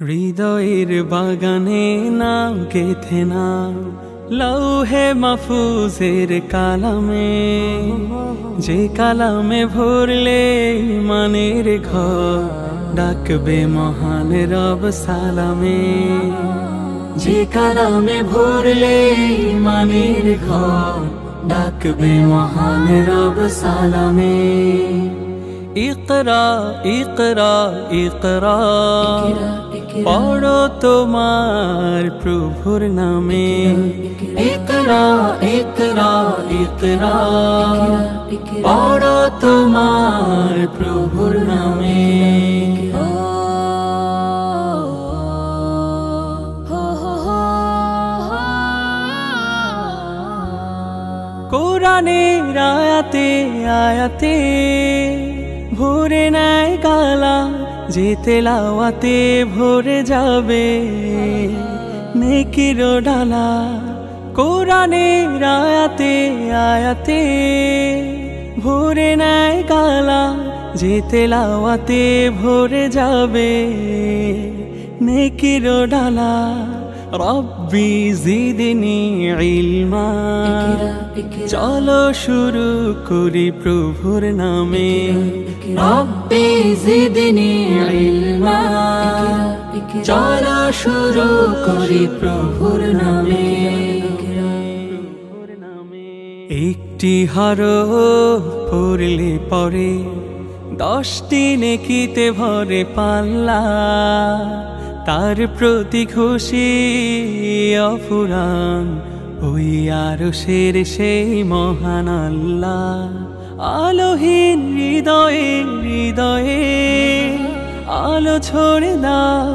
হৃদয়ের বাগানে নাম গেথে নাম লৌহে মাহফুজের কালামে, যে কালামে ভরলে ইমানের ঘর ডাকবে মহান রব সালামে। যে কালামে ভরলে ইমানের ঘর ডাকবে মহান রব সালামে। ইকরা ইকরা ইকরা পড়ো তোমার প্রভুর নামে। ইকরা ইকরা ইকরা পড়ো তোমার প্রভুর নামে। কোরআনের আয়াতে আয়াতে ভরে নেয় কালা, যে তেলাওয়াতে ভরে যাবে নেকির ডালা। কোরআনের আয়াতে আয়াতে ভরে নেয় কালা, যে তেলাওয়াতে ভরে যাবে নেকির ডালা। রব্বি জিদনি ইলমা, চলো শুরু করি প্রভুর নামে। রব্বি জিদনি ইলমা, চলো শুরু করি প্রভুর নামে। একটি হরফ পড়লে পরে 10টি নেকিতে ভরে পাল্লা, তার প্রতি খুশি অফুরান ওই আরশের সেই মহান আল্লাহ। আলোহীন হৃদয়ে হৃদয়ে আলো ছড়ে দাও,